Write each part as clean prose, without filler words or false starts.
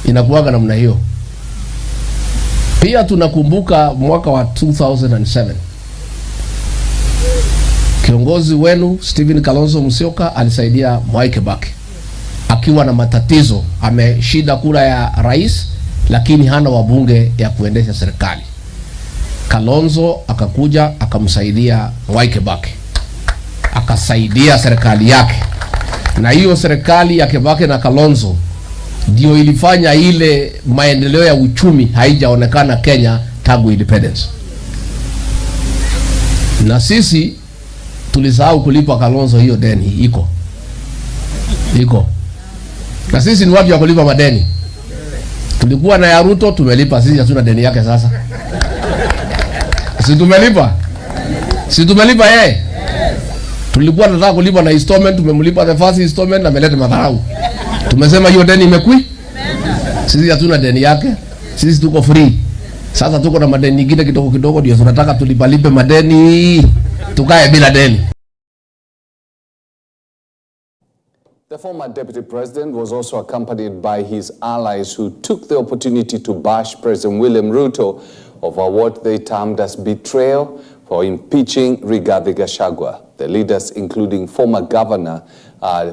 Inakuwaga namna hiyo. Pia tunakumbuka mwaka wa 2007. Kiongozi wenu Stephen Kalonzo Musyoka alisaidia Mwai Kibaki akiwa na matatizo, ameshida kura ya rais lakini hana wabunge ya kuendesha serikali. Kalonzo akakuja akamsaidia Mwai Kibaki, akasaidia serikali yake, na hiyo serikali ya Kibaki na Kalonzo ndio ilifanya ile maendeleo ya uchumi haijaonekana Kenya tangu independence. Na sisi tulisahau kulipa Kalonzo hiyo deni. Iko. Na sisi ni watu wa kulipa madeni. Tulikuwa na ya Ruto, tumelipa. Sisi hatuna deni yake sasa. Si tumelipa yeye. Tulikuwa tunataka kulipa na installment, tumemlipa the first installment na melete madharau. Tumesema hiyo deni imekui. Sisi hatuna deni yake. Sisi tuko free. Sasa tuko na madeni nyingine kidogo kidogo, ndio tunataka tulipalipe madeni. Tukae bila deni. The former deputy president was also accompanied by his allies who took the opportunity to bash President William Ruto over what they termed as betrayal for impeaching Rigathi Gachagua. The leaders, including former governor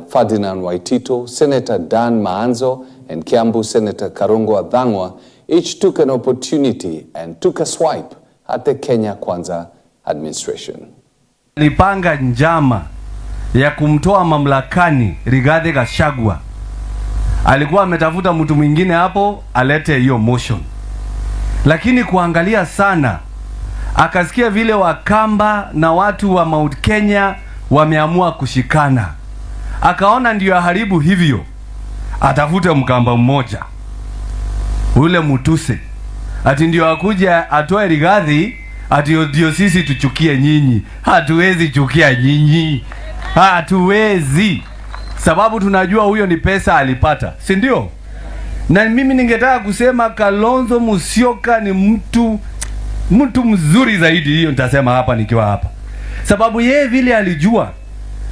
Ferdinand Waitito, Senator Dan Maanzo, and Kiambu Senator Karungo Athang'wa, each took an opportunity and took a swipe at the Kenya Kwanza administration. Alipanga njama ya kumtoa mamlakani Rigathi Gachagua. Alikuwa ametafuta mtu mwingine hapo alete hiyo motion. Lakini kuangalia sana, akasikia vile Wakamba na watu wa Mount Kenya wameamua kushikana. Akaona ndio aharibu hivyo, atafute Mkamba mmoja, ule Mutuse, ati ndio akuja atoe Rigathi, ati ndio sisi tuchukie nyinyi. Hatuwezi chukia nyinyi. Hatuwezi. Sababu tunajua huyo ni pesa alipata, si ndio? Na mimi ningetaka kusema Kalonzo Musyoka ni mtu mzuri zaidi, hiyo nitasema hapa nikiwa hapa. Sababu yeye vile alijua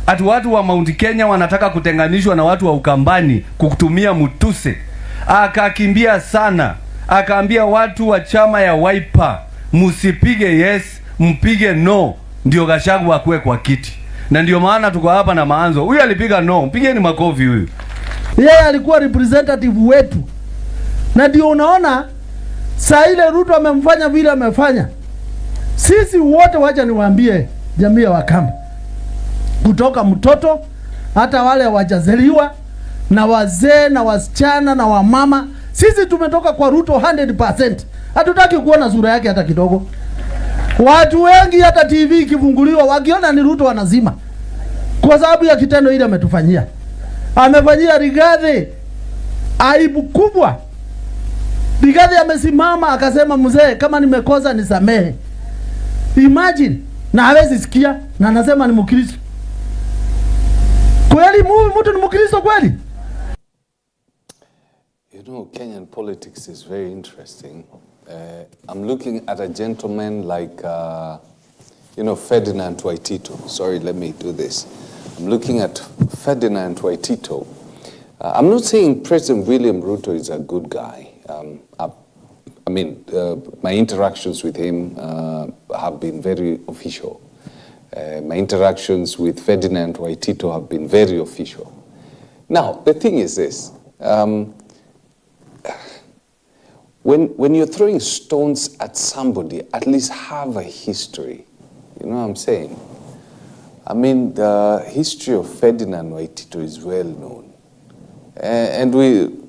ati watu wa Mount Kenya wanataka kutenganishwa na watu wa Ukambani kutumia Mutuse. Akakimbia sana. Akaambia watu wa chama ya Wiper, msipige yes, mpige no, ndio Gachagua akue kwa kiti. Na ndio maana tuko hapa na Maanzo. Huyu alipiga no, mpigeni makofi huyu. Yeye alikuwa representative wetu. Na ndio unaona saa ile Ruto amemfanya vile amefanya. Sisi wote wacha niwaambie jamii ya Wakamba, kutoka mtoto hata wale wajazaliwa na wazee na wasichana na wamama, sisi tumetoka kwa Ruto 100%. Hatutaki kuona sura yake hata kidogo. Watu wengi hata TV ikifunguliwa wakiona ni Ruto wanazima, kwa sababu ya kitendo ile ametufanyia. Amefanyia Rigathi aibu kubwa. Rigathi amesimama akasema, mzee, kama nimekosa nisamehe. Imagine, na hawezi sikia na anasema ni Mkristo. Kweli mtu ni Mkristo kweli? You know, Kenyan politics is very interesting. I'm looking at a gentleman like, Ferdinand Waitito. Sorry, let me do this. I'm looking at Ferdinand Waitito. I'm not saying President William Ruto is a good guy. My interactions with him have been very official. My interactions with Ferdinand Waitito have been very official. Now, the thing is this. When you're throwing stones at somebody, at least have a history. You know what I'm saying? I mean, the history of Ferdinand Waitito is well known. And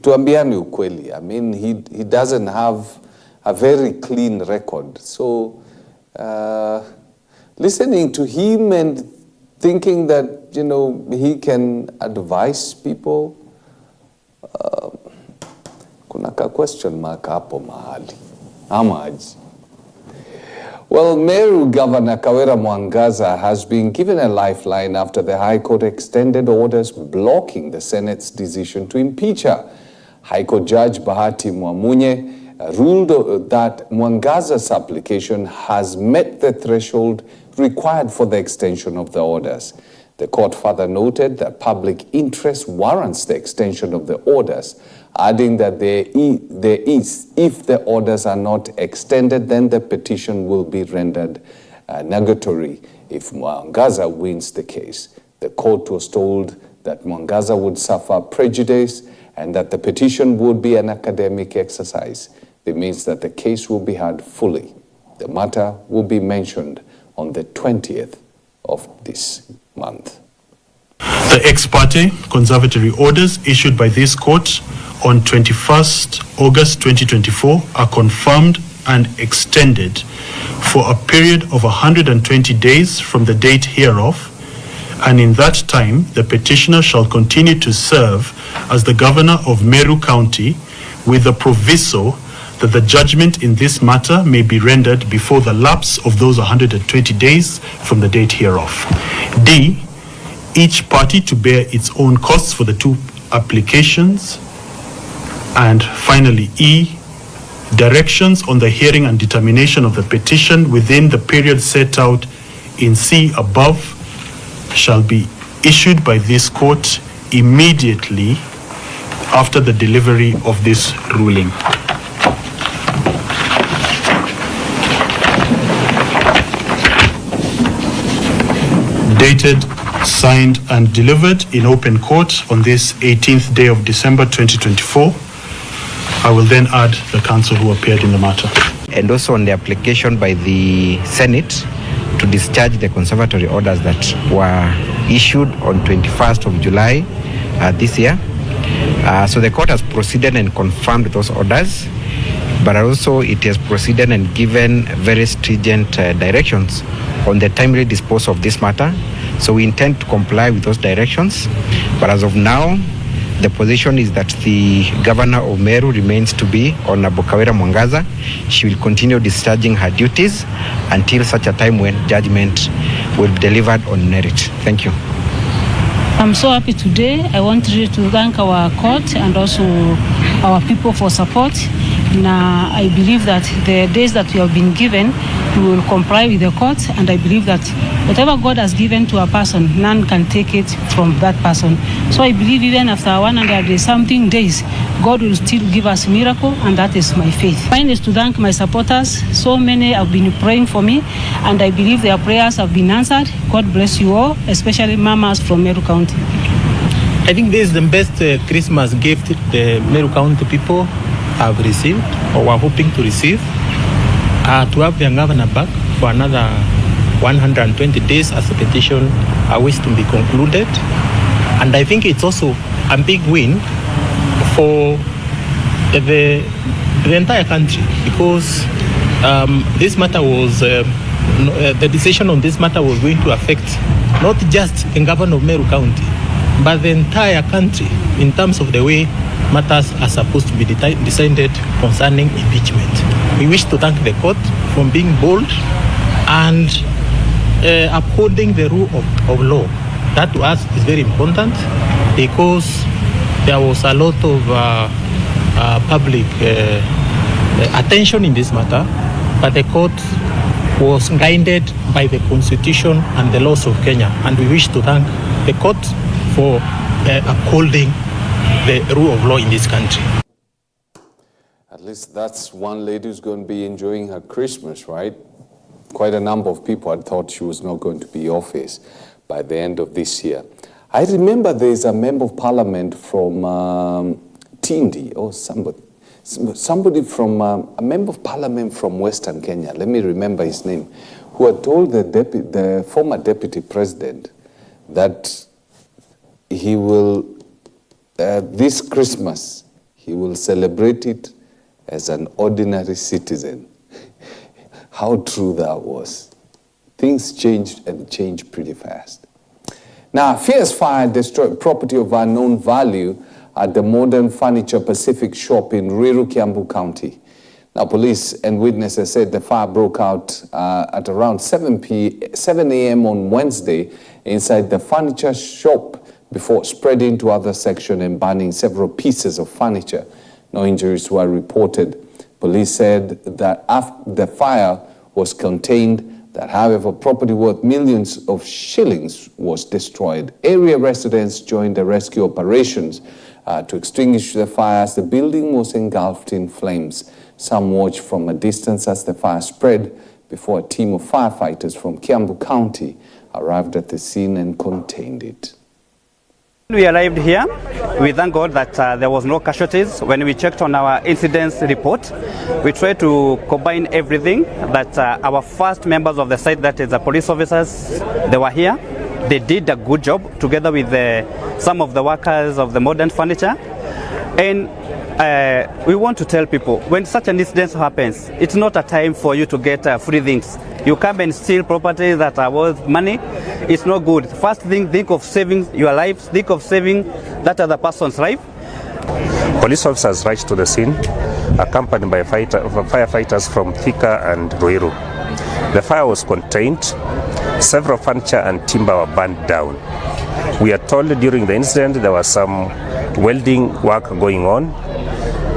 tuambiane ukweli, I mean, he doesn't have a very clean record. So, listening to him and thinking that, he can advise people, kuna ka question mark hapo mahali. Amaji. Well, Meru Governor Kawira Mwangaza has been given a lifeline after the High Court extended orders blocking the Senate's decision to impeach her. High Court Judge Bahati Mwamunye ruled that Mwangaza's application has met the threshold required for the extension of the orders. The court further noted that public interest warrants the extension of the orders adding that there is, if the orders are not extended, then the petition will be rendered nugatory if Mwangaza wins the case. The court was told that Mwangaza would suffer prejudice and that the petition would be an academic exercise. It means that the case will be heard fully. The matter will be mentioned on the 20th of this month. The ex parte conservatory orders issued by this court on 21st August 2024 are confirmed and extended for a period of 120 days from the date hereof, and in that time the petitioner shall continue to serve as the governor of Meru County, with the proviso that the judgment in this matter may be rendered before the lapse of those 120 days from the date hereof. D, each party to bear its own costs for the two applications. And finally, E, directions on the hearing and determination of the petition within the period set out in C above shall be issued by this court immediately after the delivery of this ruling. Dated, signed and delivered in open court on this 18th day of December 2024. I will then add the counsel who appeared in the matter. And also on the application by the Senate to discharge the conservatory orders that were issued on 21st of July this year. So the court has proceeded and confirmed those orders, but also it has proceeded and given very stringent directions on the timely disposal of this matter. So we intend to comply with those directions, but as of now, the position is that the governor of Meru remains to be on Abukawera Mwangaza. She will continue discharging her duties until such a time when judgment will be delivered on merit. Thank you. I'm so happy today. I want to thank our court and also our people for support. Now, I believe that the days that we have been given, we will comply with the court, and I believe that whatever God has given to a person, none can take it from that person. So I believe even after 100-something days, God will still give us a miracle, and that is my faith. Mine is to thank my supporters. So many have been praying for me, and I believe their prayers have been answered. God bless you all, especially mamas from Meru County. I think this is the best Christmas gift the Meru County people have received or were hoping to receive. To have the governor back for another 120 days as the petition wishes to be concluded. And I think it's also a big win for the entire country, because this matter was, the decision on this matter was going to affect not just the governor of Meru County, but the entire country in terms of the way matters are supposed to be decided concerning impeachment. We wish to thank the court for being bold and upholding the rule of law. That to us is very important, because there was a lot of public attention in this matter, but the court was guided by the constitution and the laws of Kenya, and we wish to thank the court for upholding the rule of law in this country. At least that's one lady who's going to be enjoying her Christmas, right? Quite a number of people had thought she was not going to be in office by the end of this year. I remember there's a member of parliament from Tindi, or somebody from, a member of parliament from Western Kenya, let me remember his name, who had told the former deputy president that he will, this Christmas, he will celebrate it as an ordinary citizen. How true that was. Things changed, and changed pretty fast. Now, fierce fire destroyed property of unknown value at the Modern Furniture Pacific shop in Ruiru, Kiambu County. Now, police and witnesses said the fire broke out at around 7 a.m. on Wednesday inside the furniture shop before spreading to other sections and burning several pieces of furniture. No injuries were reported. Police said that after the fire was contained, that however property worth millions of shillings was destroyed. Area residents joined the rescue operations to extinguish the fire as the building was engulfed in flames. Some watched from a distance as the fire spread before a team of firefighters from Kiambu County arrived at the scene and contained it. We arrived here. We thank God that there was no casualties. When we checked on our incidents report, we tried to combine everything that our first members of the site, that is the police officers, they were here. They did a good job together with some of the workers of the modern furniture. And we want to tell people, when such an incident happens, it's not a time for you to get free things. You come and steal property that are worth money. It's not good. First thing, think of saving your lives. Think of saving that other person's life. Police officers rushed to the scene, accompanied by firefighters from Thika and Ruiru. The fire was contained. Several furniture and timber were burned down. We are told during the incident there was some welding work going on.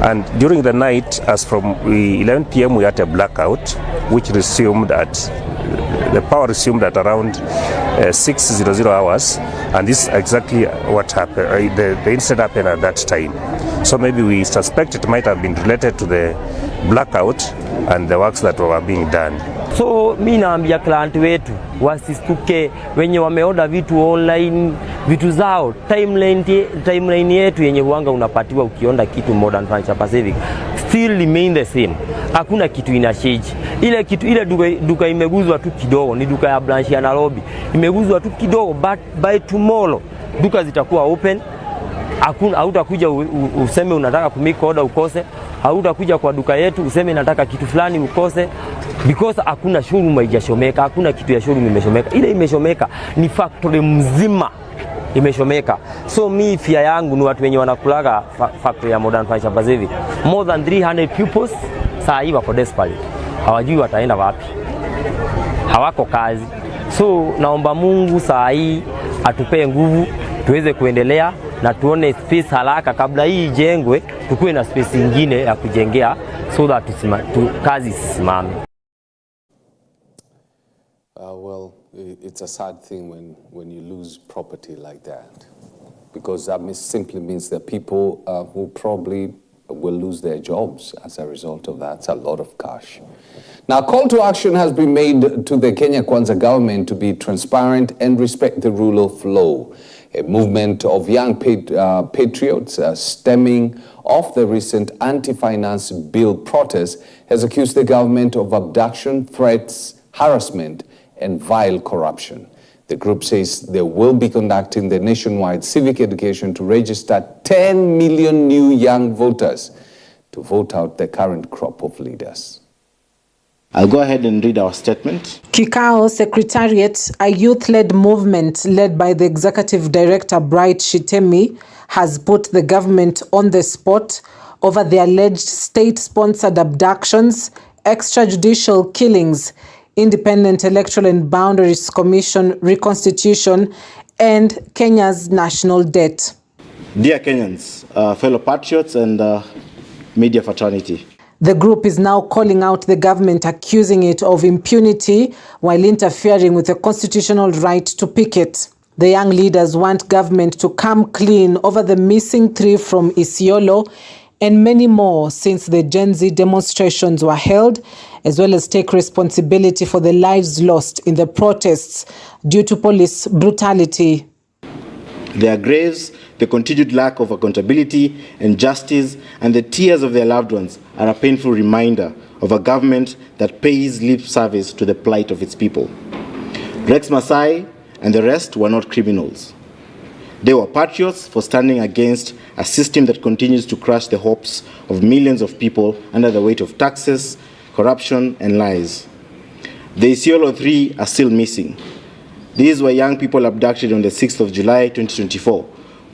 And during the night, as from 11 p.m. we had a blackout, which resumed the power resumed at around 6:00 hours, and this is exactly what happened. The incident happened at that time. So maybe we suspect it might have been related to the blackout and the works that were being done. So mi naambia client wetu wasistuke wenye wameoda vitu online, vitu zao timeline yetu yenye huanga unapatiwa ukionda kitu Modern Furniture Pacific still remain the same. Hakuna kitu ina change. Ile duka imeguzwa tu kidogo, ni duka ya branch ya Nairobi. Imeguzwa tu kidogo, but by tomorrow duka zitakuwa open. Hakuna, hautakuja useme unataka kumake order ukose. Hautakuja kwa duka yetu useme nataka kitu fulani ukose, because hakuna showroom haijashomeka, hakuna kitu ya showroom imeshomeka. Ile imeshomeka ni factory mzima imeshomeka. So mi fear yangu ni watu wenye wanakulaga factory ya Modern Furniture Pacific. More than 300 pupils saa hii wako desperate. Hawajui wataenda wapi. Hawako kazi. So naomba Mungu saa hii atupee nguvu tuweze kuendelea na tuone space haraka kabla hii ijengwe, tukue na space nyingine ya kujengea so that kazi isimame. Well, it's a sad thing when you lose property like that, because that simply means that people who probably will lose their jobs as a result of that. It's a lot of cash. Now, a call to action has been made to the Kenya Kwanza government to be transparent and respect the rule of law. A movement of young patriots stemming off the recent anti-finance bill protests has accused the government of abduction, threats, harassment, and vile corruption. The group says they will be conducting the nationwide civic education to register 10 million new young voters to vote out the current crop of leaders. I'll go ahead and read our statement. Kikao Secretariat, a youth-led movement led by the Executive Director Bright Shitemi, has put the government on the spot over the alleged state-sponsored abductions, extrajudicial killings, Independent Electoral and Boundaries Commission reconstitution, and Kenya's national debt. Dear Kenyans, fellow patriots and media fraternity, the group is now calling out the government, accusing it of impunity while interfering with the constitutional right to picket. The young leaders want government to come clean over the missing 3 from Isiolo and many more since the Gen Z demonstrations were held, as well as take responsibility for the lives lost in the protests due to police brutality. Their graves, the continued lack of accountability and justice, and the tears of their loved ones are a painful reminder of a government that pays lip service to the plight of its people. Rex Masai and the rest were not criminals. They were patriots for standing against a system that continues to crush the hopes of millions of people under the weight of taxes, corruption, and lies. The Isiolo 3 are still missing. These were young people abducted on the 6th of July 2024.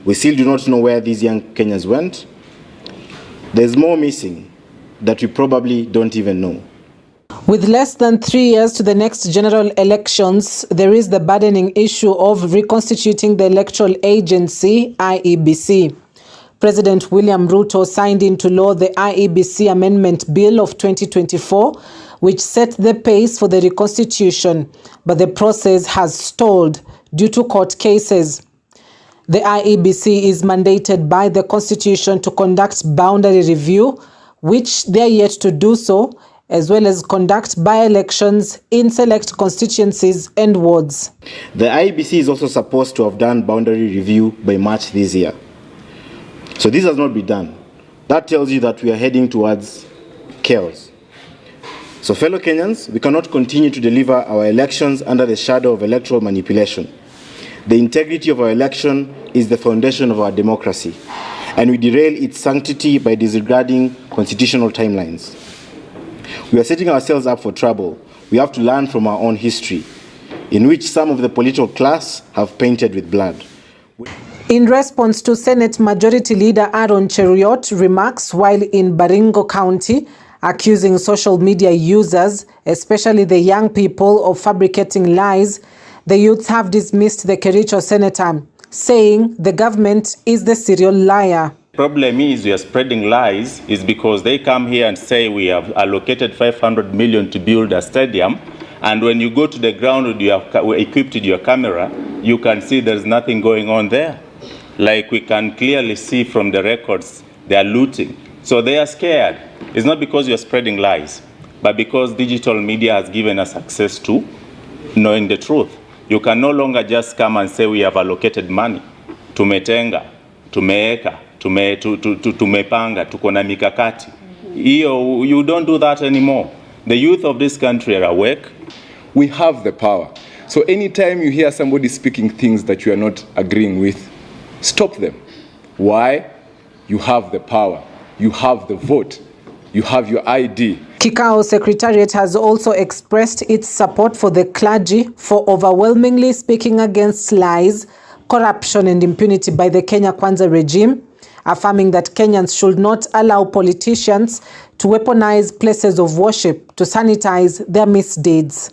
We still do not know where these young Kenyans went. There's more missing that we probably don't even know. With less than 3 years to the next general elections, there is the burdening issue of reconstituting the electoral agency, IEBC. President William Ruto signed into law the IEBC Amendment Bill of 2024, which set the pace for the reconstitution, but the process has stalled due to court cases. The IEBC is mandated by the Constitution to conduct boundary review, which they are yet to do so, as well as conduct by-elections in select constituencies and wards. The IEBC is also supposed to have done boundary review by March this year. So this has not been done. That tells you that we are heading towards chaos. So fellow Kenyans, we cannot continue to deliver our elections under the shadow of electoral manipulation. The integrity of our election is the foundation of our democracy, and we derail its sanctity by disregarding constitutional timelines. We are setting ourselves up for trouble. We have to learn from our own history, in which some of the political class have painted with blood. In response to Senate Majority Leader Aaron Cheruiyot remarks while in Baringo County, accusing social media users, especially the young people, of fabricating lies, the youths have dismissed the Kericho senator, saying the government is the serial liar. Problem is we are spreading lies is because they come here and say we have allocated 500 million to build a stadium, and when you go to the ground with equipped with your camera, you can see there's nothing going on there. Like we can clearly see from the records, they are looting. So they are scared. It's not because you're spreading lies, but because digital media has given us access to knowing the truth. You can no longer just come and say we have allocated money. Tumetenga, tumeeka, tumepanga, tuko na mikakati. You don't do that anymore. The youth of this country are awake. We have the power. So anytime you hear somebody speaking things that you are not agreeing with, stop them. Why? You have the power. You have the vote. You have your ID. Kikao Secretariat has also expressed its support for the clergy for overwhelmingly speaking against lies, corruption and impunity by the Kenya Kwanza regime, affirming that Kenyans should not allow politicians to weaponize places of worship to sanitize their misdeeds.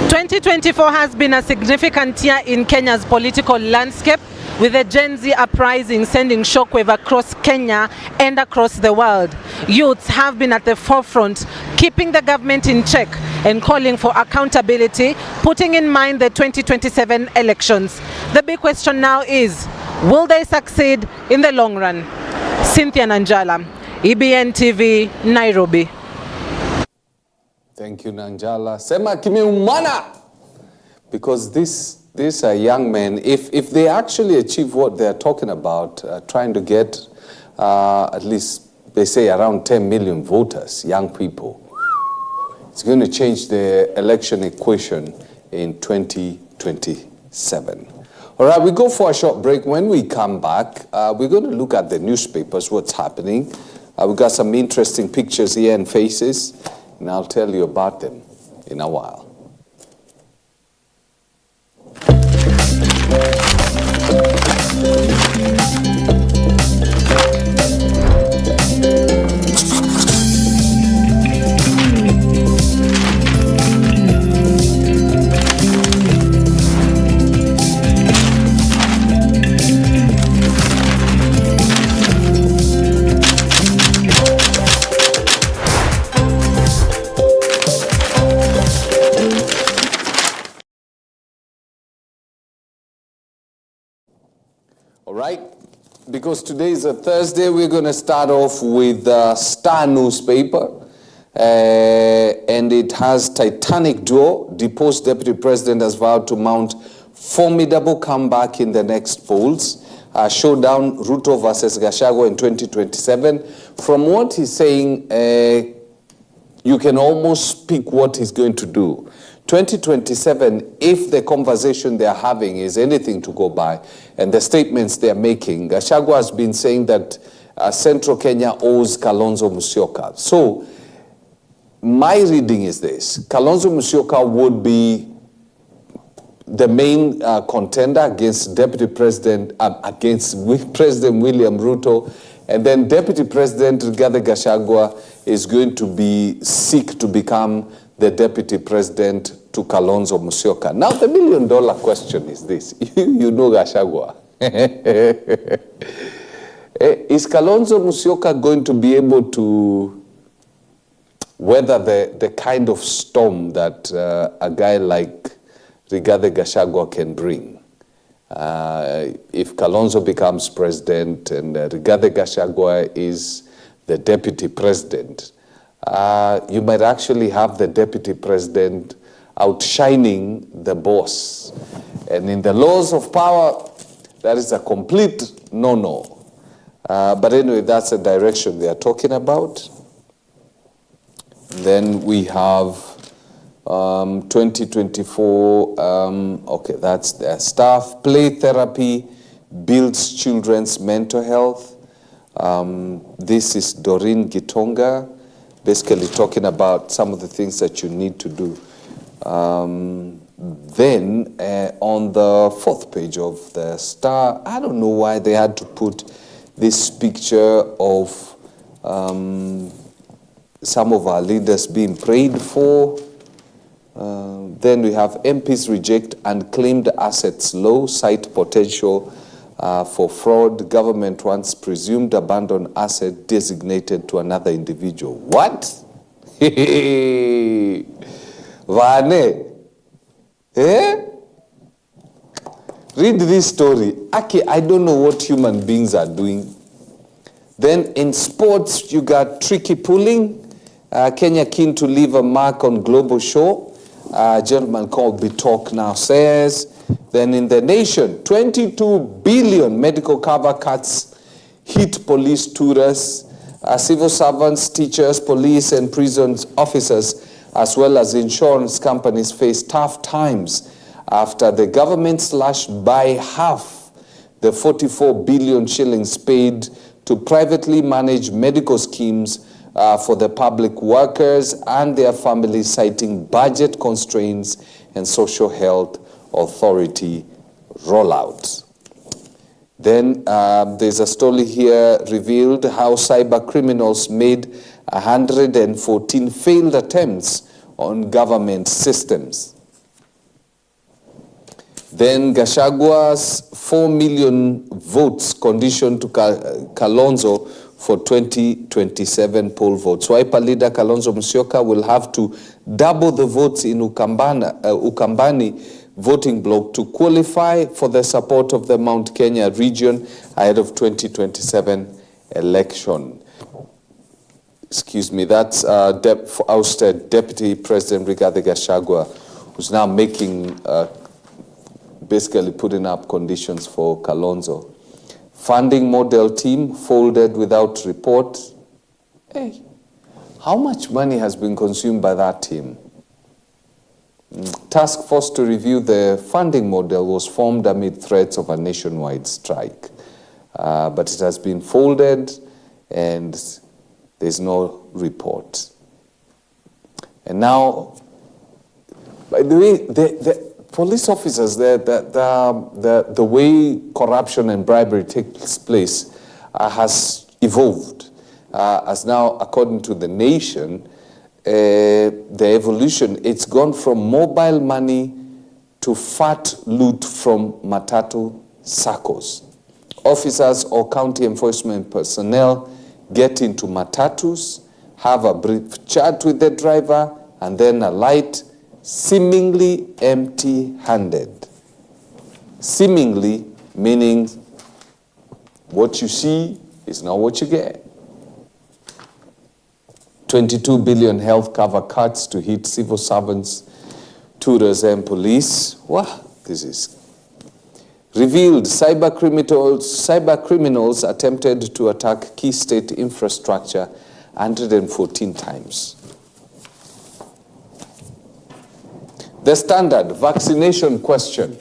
2024 has been a significant year in Kenya's political landscape, with the Gen Z uprising sending shockwave across Kenya and across the world. Youths have been at the forefront, keeping the government in check and calling for accountability, putting in mind the 2027 elections. The big question now is, will they succeed in the long run? Cynthia Nanjala, EBN TV, Nairobi. Thank you, Nanjala. Sema kimeumana! Because these are young men, if they actually achieve what they're talking about, trying to get at least, they say, around 10 million voters, young people, it's going to change the election equation in 2027. All right, we go for a short break. When we come back, we're going to look at the newspapers, what's happening. We've got some interesting pictures here and faces, and I'll tell you about them in a while. All right, because today is a Thursday, we're going to start off with Star newspaper. And it has Titanic duo. Deposed Deputy President has vowed to mount formidable comeback in the next polls. Showdown, Ruto versus Gachagua in 2027. From what he's saying, you can almost speak what he's going to do. 2027, if the conversation they're having is anything to go by, and the statements they're making, Gachagua has been saying that Central Kenya owes Kalonzo Musyoka. So, my reading is this. Kalonzo Musyoka would be the main contender against Deputy President, against President William Ruto, and then Deputy President Rigathi Gachagua is going to seek to become the Deputy President to Kalonzo Musyoka. Now, the $1 million question is this. You know Gachagua. Is Kalonzo Musyoka going to be able to weather the kind of storm that a guy like Rigathi Gachagua can bring? if Kalonzo becomes president and Rigathi Gachagua is the deputy president, you might actually have the deputy president outshining the boss. And in the laws of power, that is a complete no-no. But anyway, that's the direction they are talking about. Then we have 2024, okay, that's their stuff. Play therapy builds children's mental health. This is Doreen Gitonga, basically talking about some of the things that you need to do. Then on the 4th page of the Star, I don't know why they had to put this picture of some of our leaders being prayed for. Then we have MPs reject unclaimed assets law, cite potential for fraud. Government wants presumed abandoned asset designated to another individual. What? Vane? Eh? Read this story. Aki, I don't know what human beings are doing. Then in sports, you got tricky pulling. Kenya keen to leave a mark on global show. A gentleman called Bitok now says. Then in the nation, 22 billion medical cover cuts hit police tourists, civil servants, teachers, police and prisons officers, as well as insurance companies face tough times after the government slashed by half the 44 billion shillings paid to privately managed medical schemes for the public workers and their families, citing budget constraints and social health authority rollout. Then there's a story here revealed how cyber criminals made 114 failed attempts on government systems. Then Gashagua's 4 million votes conditioned to Kalonzo for 2027 poll votes. Wiper leader Kalonzo Musyoka will have to double the votes in Ukambani voting block to qualify for the support of the Mount Kenya region ahead of 2027 election. Excuse me, that's ousted Deputy President Rigathi Gachagua, who's now making, basically putting up conditions for Kalonzo. Funding model team folded without report. Hey, how much money has been consumed by that team? Task force to review the funding model was formed amid threats of a nationwide strike. But it has been folded and there's no report. And now, by the way, the police officers, the way corruption and bribery takes place has evolved. As now, according to The Nation, the evolution, it's gone from mobile money to fat loot from matatu circles. Officers or county enforcement personnel get into matatus, have a brief chat with the driver, and then alight seemingly empty-handed. Seemingly meaning what you see is not what you get. 22 billion health cover cuts to hit civil servants, tutors and police. Wow, this is revealed. Cyber criminals attempted to attack key state infrastructure 114 times. The Standard, vaccination question.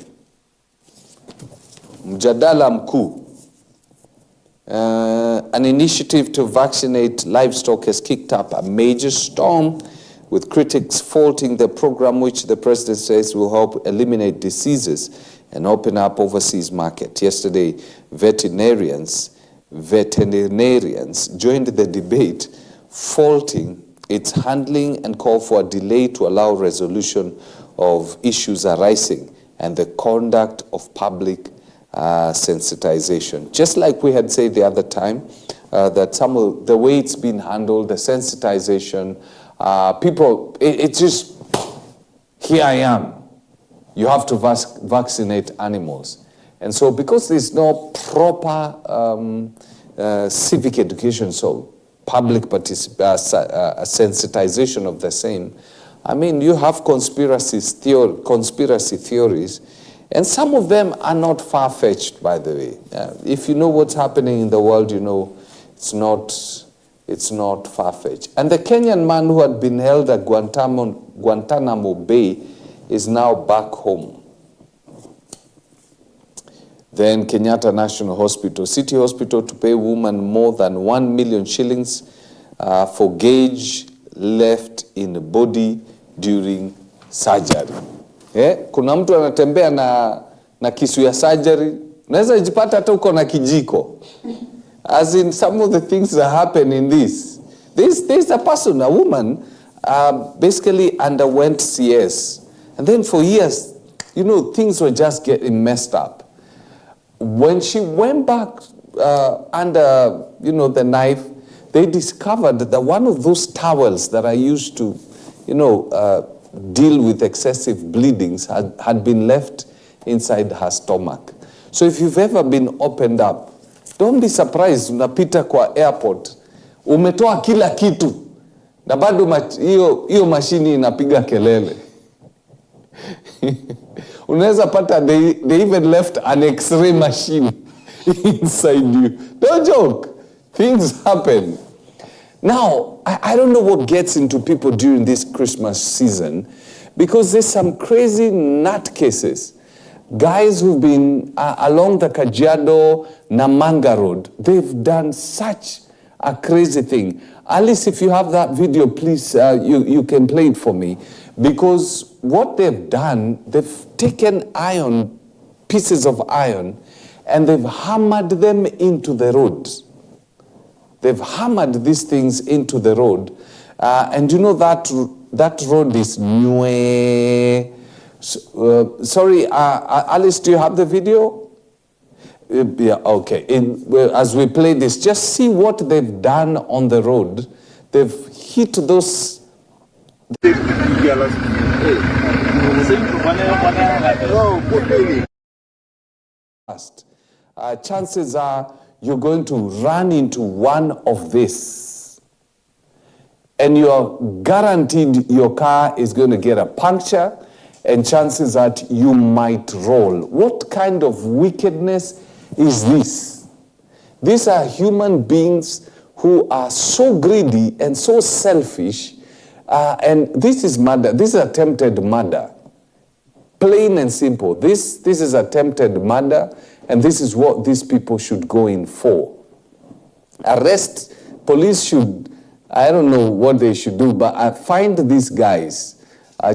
Mjadala mkuu. An initiative to vaccinate livestock has kicked up a major storm, with critics faulting the program, which the president says will help eliminate diseases and open up overseas market. Yesterday, veterinarians joined the debate, faulting its handling and called for a delay to allow resolution of issues arising and the conduct of public sensitization. Just like we had said the other time, that some of the way it's been handled, the sensitization, people, it's just, here I am. You have to vaccinate animals. And so because there's no proper civic education, so public sensitization of the same, I mean, you have conspiracy theories, and some of them are not far-fetched, by the way. If you know what's happening in the world, you know it's not far-fetched. And the Kenyan man who had been held at Guantanamo Bay is now back home. Then Kenyatta National Hospital, City Hospital, to pay woman more than 1 million shillings for gauge left in the body during surgery. Kuna mtu anatembea na kisu ya surgery, unaweza jipata hata uko na kijiko. As in some of the things that happen in this. There's a person, a woman, basically underwent CS. And then for years, you know, things were just getting messed up. When she went back under, you know, the knife, they discovered that one of those towels that I used to, you know, deal with excessive bleedings had been left inside her stomach. So if you've ever been opened up, don't be surprised unapita kwa airport, umetoa kila kitu, na bado hiyo mashini inapiga kelele. Unaweza pata they even left an X-ray machine inside you. Don't joke. Things happen. Now, I don't know what gets into people during this Christmas season, because there's some crazy nutcases. Guys who've been along the Kajiado, Namanga Road, they've done such a crazy thing. Alice, if you have that video, please, you can play it for me. Because what they've done, they've taken pieces of iron, and they've hammered them into the road. They've hammered these things into the road. And you know that road is Nyue. Sorry, Alice, do you have the video? Yeah, okay. As we play this, just see what they've done on the road. They've hit those... chances are you're going to run into one of this, and you're guaranteed your car is going to get a puncture, and chances are you might roll. What kind of wickedness is this? These are human beings who are so greedy and so selfish, and this is murder. This is attempted murder. Plain and simple. This is attempted murder, and this is what these people should go in for. Arrest, police should, I don't know what they should do, but find these guys.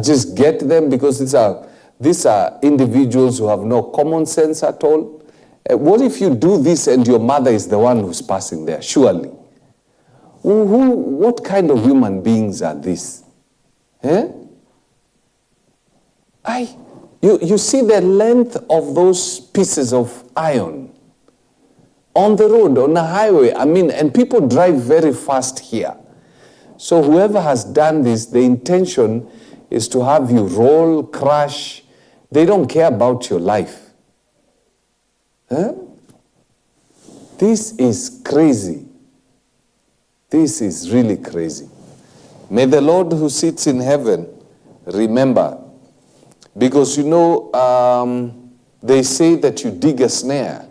Just get them, because these are individuals who have no common sense at all. What if you do this and your mother is the one who's passing there? Surely. What kind of human beings are these? You see the length of those pieces of iron on the road, on a highway. I mean, and people drive very fast here. So whoever has done this, the intention is to have you roll, crash. They don't care about your life. This is crazy. This is really crazy. May the Lord who sits in heaven remember. Because you know, they say that you dig a snare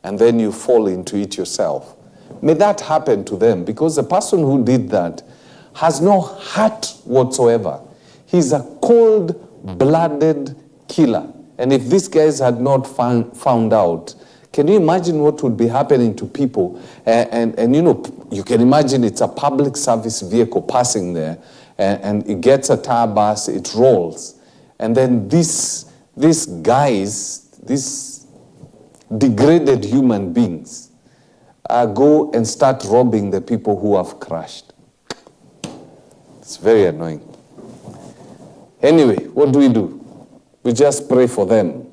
and then you fall into it yourself. May that happen to them, because the person who did that has no heart whatsoever. He's a cold-blooded killer. And if these guys had not found out, can you imagine what would be happening to people? And you know, you can imagine it's a public service vehicle passing there, and it gets a tire bus, it rolls. And then these guys, these degraded human beings, go and start robbing the people who have crashed. It's very annoying. Anyway, what do? We just pray for them.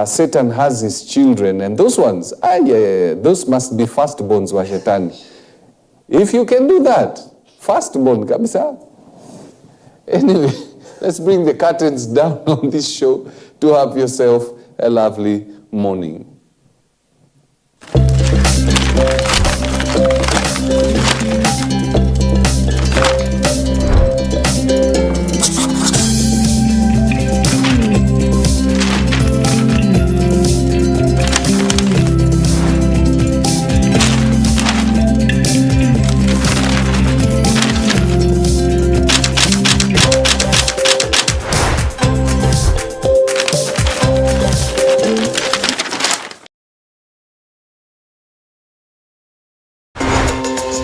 Satan has his children, and those ones, those must be firstborns wa shetani. If you can do that, firstborn kabisa. Anyway, let's bring the curtains down on this show to have yourself a lovely morning.